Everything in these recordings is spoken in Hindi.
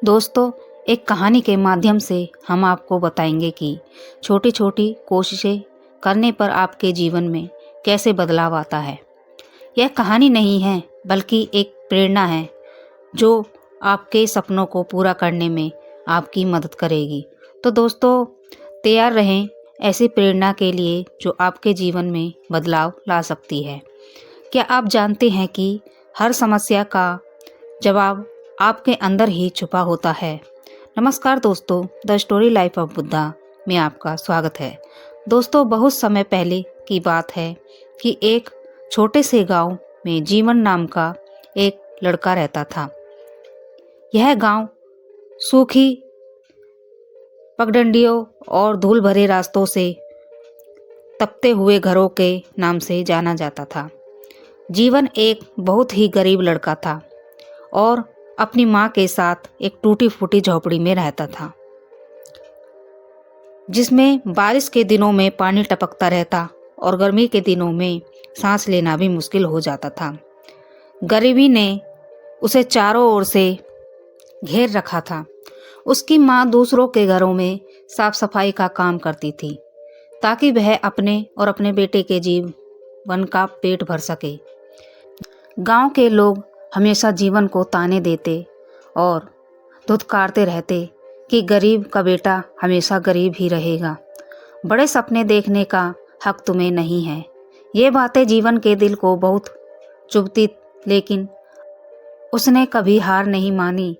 दोस्तों, एक कहानी के माध्यम से हम आपको बताएंगे कि छोटी छोटी कोशिशें करने पर आपके जीवन में कैसे बदलाव आता है। यह कहानी नहीं है बल्कि एक प्रेरणा है जो आपके सपनों को पूरा करने में आपकी मदद करेगी। तो दोस्तों, तैयार रहें ऐसी प्रेरणा के लिए जो आपके जीवन में बदलाव ला सकती है। क्या आप जानते हैं कि हर समस्या का जवाब आपके अंदर ही छुपा होता है। नमस्कार दोस्तों, the story life of Buddha में आपका स्वागत है। दोस्तों, बहुत समय पहले की बात है कि एक छोटे से गांव में जीवन नाम का एक लड़का रहता था। यह गांव सूखी पगडंडियों और धूल भरे रास्तों से तपते हुए घरों के नाम से जाना जाता था। जीवन एक बहुत ही गरीब लड़का था और अपनी माँ के साथ एक टूटी फूटी झोपड़ी में रहता था, जिसमें बारिश के दिनों में पानी टपकता रहता और गर्मी के दिनों में सांस लेना भी मुश्किल हो जाता था। गरीबी ने उसे चारों ओर से घेर रखा था। उसकी माँ दूसरों के घरों में साफ सफाई का काम करती थी ताकि वह अपने और अपने बेटे के जीवन का पेट भर सके। गांव के लोग हमेशा जीवन को ताने देते और धुतकारते रहते कि गरीब का बेटा हमेशा गरीब ही रहेगा, बड़े सपने देखने का हक तुम्हें नहीं है। ये बातें जीवन के दिल को बहुत चुभती, लेकिन उसने कभी हार नहीं मानी।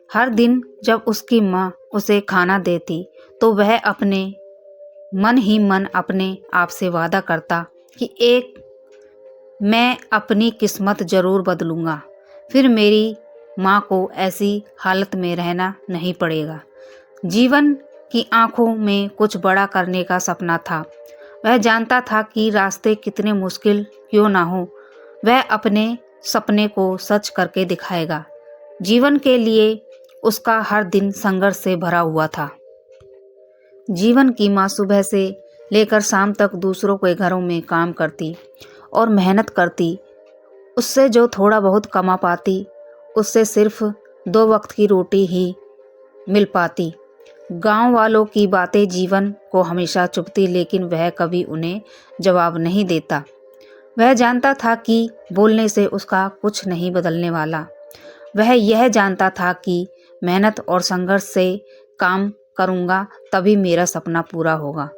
हर दिन जब उसकी माँ उसे खाना देती तो वह अपने मन ही मन अपने आप से वादा करता कि मैं अपनी किस्मत जरूर बदलूंगा, फिर मेरी माँ को ऐसी हालत में रहना नहीं पड़ेगा। जीवन की आंखों में कुछ बड़ा करने का सपना था। वह जानता था कि रास्ते कितने मुश्किल क्यों ना हो, वह अपने सपने को सच करके दिखाएगा। जीवन के लिए उसका हर दिन संघर्ष से भरा हुआ था। जीवन की माँ सुबह से लेकर शाम तक दूसरों के घरों में काम करती और मेहनत करती। उससे जो थोड़ा बहुत कमा पाती उससे सिर्फ 2 वक्त की रोटी ही मिल पाती। गांव वालों की बातें जीवन को हमेशा चुभती, लेकिन वह कभी उन्हें जवाब नहीं देता। वह जानता था कि बोलने से उसका कुछ नहीं बदलने वाला। वह यह जानता था कि मेहनत और संघर्ष से काम करूँगा तभी मेरा सपना पूरा होगा।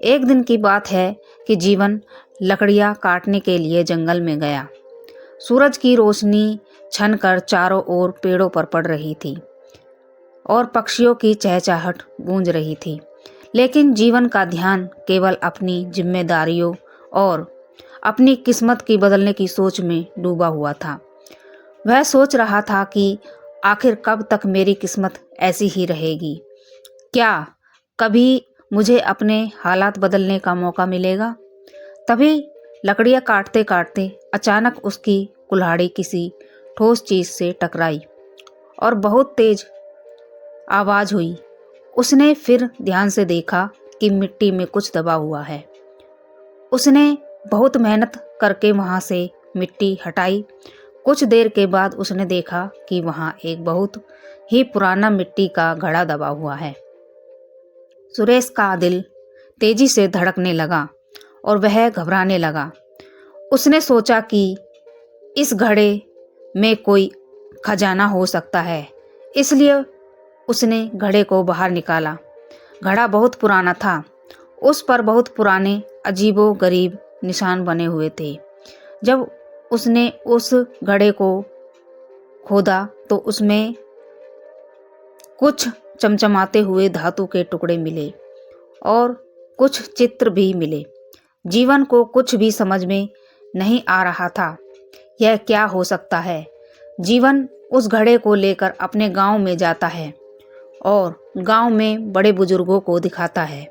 एक दिन की बात है कि जीवन लकड़ियाँ काटने के लिए जंगल में गया। सूरज की रोशनी छनकर चारों ओर पेड़ों पर पड़ रही थी और पक्षियों की चहचहाहट गूंज रही थी, लेकिन जीवन का ध्यान केवल अपनी जिम्मेदारियों और अपनी किस्मत की बदलने की सोच में डूबा हुआ था। वह सोच रहा था कि आखिर कब तक मेरी किस्मत ऐसी ही रहेगी? क्या कभी मुझे अपने हालात बदलने का मौका मिलेगा? तभी लकड़ियाँ काटते काटते अचानक उसकी कुल्हाड़ी किसी ठोस चीज से टकराई और बहुत तेज आवाज हुई। उसने फिर ध्यान से देखा कि मिट्टी में कुछ दबा हुआ है। उसने बहुत मेहनत करके वहां से मिट्टी हटाई। कुछ देर के बाद उसने देखा कि वहां एक बहुत ही पुराना मिट्टी का घड़ा दबा हुआ है। सुरेश का दिल तेजी से धड़कने लगा और वह घबराने लगा। उसने सोचा कि इस घड़े में कोई खजाना हो सकता है, इसलिए उसने घड़े को बाहर निकाला। घड़ा बहुत पुराना था, उस पर बहुत पुराने अजीबो गरीब निशान बने हुए थे। जब उसने उस घड़े को खोदा तो उसमें कुछ चमचमाते हुए धातु के टुकड़े मिले और कुछ चित्र भी मिले। जीवन को कुछ भी समझ में नहीं आ रहा था। यह क्या हो सकता है? जीवन उस घड़े को लेकर अपने गांव में जाता है और गांव में बड़े बुजुर्गों को दिखाता है।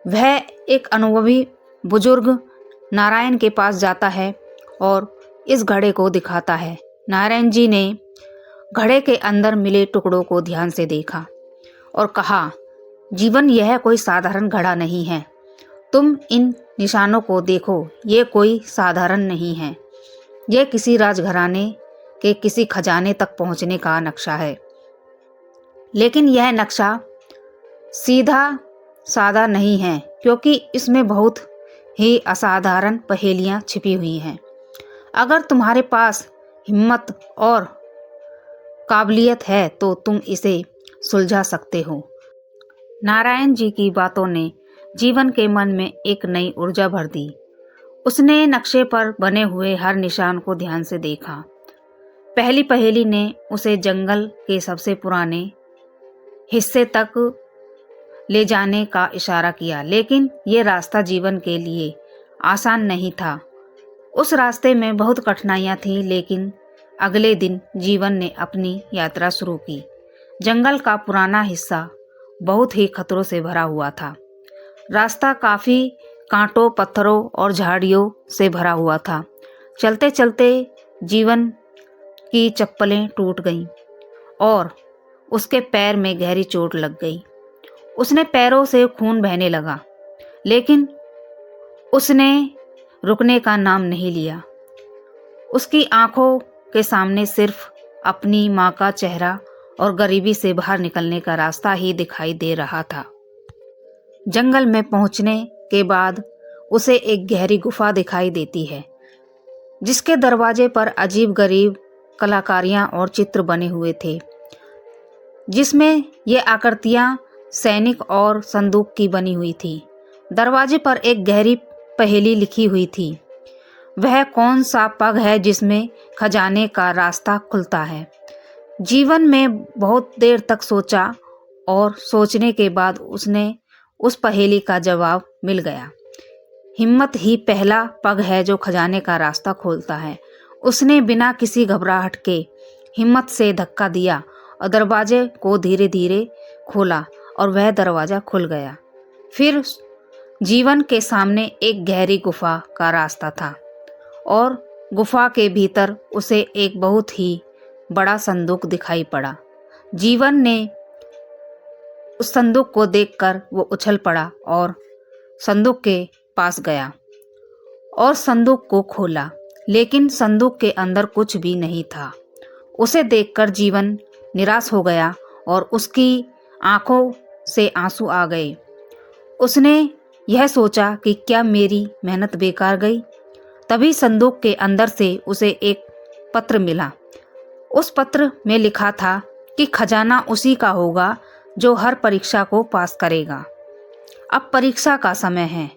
वह एक अनुभवी बुजुर्ग नारायण के पास जाता है और इस घड़े को दिखाता है। नारायण जी ने घड़े के अंदर मिले टुकड़ों को ध्यान से देखा और कहा, जीवन, यह कोई साधारण घड़ा नहीं है। तुम इन निशानों को देखो, ये कोई साधारण नहीं है। यह किसी राजघराने के किसी खजाने तक पहुंचने का नक्शा है। लेकिन यह नक्शा सीधा सादा नहीं है, क्योंकि इसमें बहुत ही असाधारण पहेलियां छिपी हुई हैं। अगर तुम्हारे पास हिम्मत और काबिलियत है तो तुम इसे सुलझा सकते हो। नारायण जी की बातों ने जीवन के मन में एक नई ऊर्जा भर दी। उसने नक्शे पर बने हुए हर निशान को ध्यान से देखा। पहली पहेली ने उसे जंगल के सबसे पुराने हिस्से तक ले जाने का इशारा किया, लेकिन ये रास्ता जीवन के लिए आसान नहीं था। उस रास्ते में बहुत कठिनाइयां थीं, लेकिन अगले दिन जीवन ने अपनी यात्रा शुरू की। जंगल का पुराना हिस्सा बहुत ही खतरों से भरा हुआ था। रास्ता काफी कांटों, पत्थरों और झाड़ियों से भरा हुआ था। चलते चलते जीवन की चप्पलें टूट गईं और उसके पैर में गहरी चोट लग गई। उसने पैरों से खून बहने लगा, लेकिन उसने रुकने का नाम नहीं लिया। उसकी आंखों के सामने सिर्फ अपनी माँ का चेहरा और गरीबी से बाहर निकलने का रास्ता ही दिखाई दे रहा था। जंगल में पहुंचने के बाद उसे एक गहरी गुफा दिखाई देती है, जिसके दरवाजे पर अजीब गरीब कलाकारियां और चित्र बने हुए थे, जिसमें ये आकृतियां सैनिक और संदूक की बनी हुई थी। दरवाजे पर एक गहरी पहेली लिखी हुई थी। वह कौन सा पग है जिसमें खजाने का रास्ता खुलता है? जीवन में बहुत देर तक सोचा और सोचने के बाद उसने उस पहेली का जवाब मिल गया। हिम्मत ही पहला पग है जो खजाने का रास्ता खोलता है। उसने बिना किसी घबराहट के हिम्मत से धक्का दिया और दरवाजे को धीरे धीरे खोला और वह दरवाजा खुल गया। फिर जीवन के सामने एक गहरी गुफा का रास्ता था और गुफा के भीतर उसे एक बहुत ही बड़ा संदूक दिखाई पड़ा। जीवन ने उस संदूक को देखकर वो उछल पड़ा और संदूक के पास गया और संदूक को खोला, लेकिन संदूक के अंदर कुछ भी नहीं था। उसे देखकर जीवन निराश हो गया और उसकी आंखों से आंसू आ गए। उसने यह सोचा कि क्या मेरी मेहनत बेकार गई? तभी संदूक के अंदर से उसे एक पत्र मिला। उस पत्र में लिखा था कि खजाना उसी का होगा जो हर परीक्षा को पास करेगा। अब परीक्षा का समय है।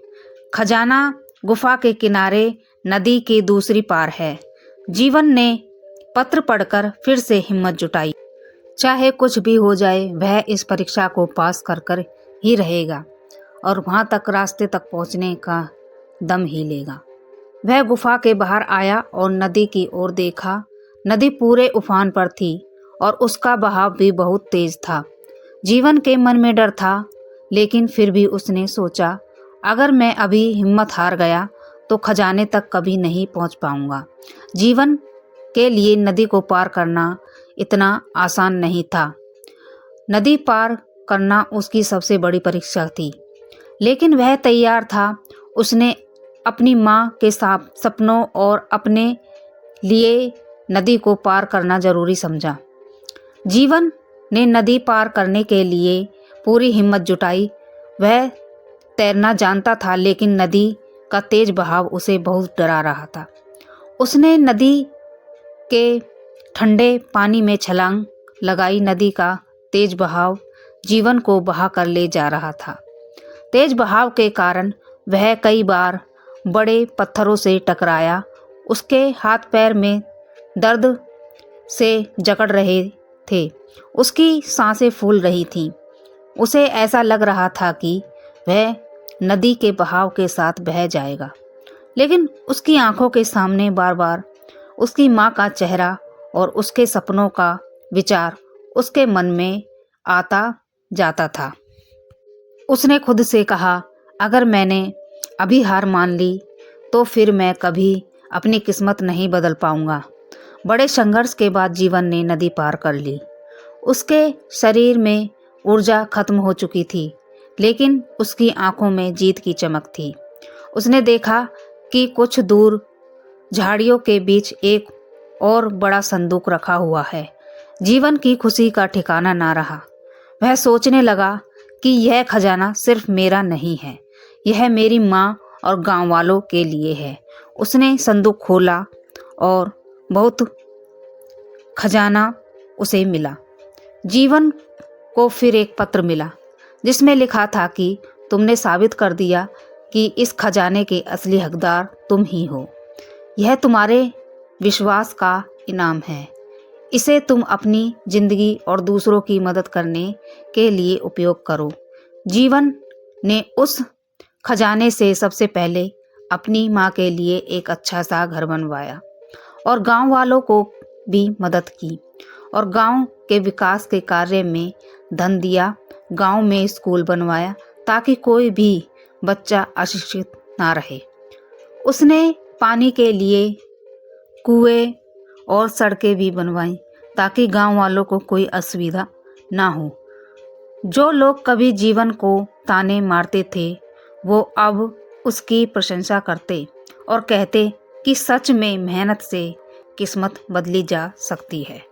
खजाना गुफा के किनारे नदी के दूसरी पार है। जीवन ने पत्र पढ़कर फिर से हिम्मत जुटाई। चाहे कुछ भी हो जाए, वह इस परीक्षा को पास कर कर ही रहेगा और वहां तक रास्ते तक पहुंचने का दम ही लेगा। वह गुफा के बाहर आया और नदी की ओर देखा। नदी पूरे उफान पर थी और उसका बहाव भी बहुत तेज था। जीवन के मन में डर था, लेकिन फिर भी उसने सोचा, अगर मैं अभी हिम्मत हार गया तो खजाने तक कभी नहीं पहुंच पाऊंगा। जीवन के लिए नदी को पार करना इतना आसान नहीं था। नदी पार करना उसकी सबसे बड़ी परीक्षा थी, लेकिन वह तैयार था। उसने अपनी माँ के सपनों और अपने लिए नदी को पार करना जरूरी समझा। जीवन ने नदी पार करने के लिए पूरी हिम्मत जुटाई। वह तैरना जानता था, लेकिन नदी का तेज बहाव उसे बहुत डरा रहा था। उसने नदी के ठंडे पानी में छलांग लगाई। नदी का तेज बहाव जीवन को बहा कर ले जा रहा था। तेज बहाव के कारण वह कई बार बड़े पत्थरों से टकराया। उसके हाथ पैर में दर्द से जकड़ रहे थे। उसकी सांसें फूल रही थीं। उसे ऐसा लग रहा था कि वह नदी के बहाव के साथ बह जाएगा, लेकिन उसकी आंखों के सामने बार बार उसकी माँ का चेहरा और उसके सपनों का विचार उसके मन में आता जाता था। उसने खुद से कहा, अगर मैंने अभी हार मान ली तो फिर मैं कभी अपनी किस्मत नहीं बदल पाऊंगा। बड़े संघर्ष के बाद जीवन ने नदी पार कर ली। उसके शरीर में ऊर्जा खत्म हो चुकी थी, लेकिन उसकी आंखों में जीत की चमक थी। उसने देखा कि कुछ दूर झाड़ियों के बीच एक और बड़ा संदूक रखा हुआ है। जीवन की खुशी का ठिकाना ना रहा। वह सोचने लगा कि यह खजाना सिर्फ मेरा नहीं है, यह मेरी माँ और गांव वालों के लिए है। उसने संदूक खोला और बहुत खजाना उसे मिला। जीवन को फिर एक पत्र मिला जिसमें लिखा था कि तुमने साबित कर दिया कि इस खजाने के असली हकदार तुम ही हो। यह तुम्हारे विश्वास का इनाम है। इसे तुम अपनी जिंदगी और दूसरों की मदद करने के लिए उपयोग करो। जीवन ने उस खजाने से सबसे पहले अपनी माँ के लिए एक अच्छा सा घर बनवाया और गांव वालों को भी मदद की और गांव के विकास के कार्य में धन दिया। गांव में स्कूल बनवाया ताकि कोई भी बच्चा अशिक्षित ना रहे। उसने पानी के लिए कुएं और सड़कें भी बनवाई ताकि गांव वालों को कोई असुविधा ना हो। जो लोग कभी जीवन को ताने मारते थे वो अब उसकी प्रशंसा करते और कहते कि सच में मेहनत से किस्मत बदली जा सकती है।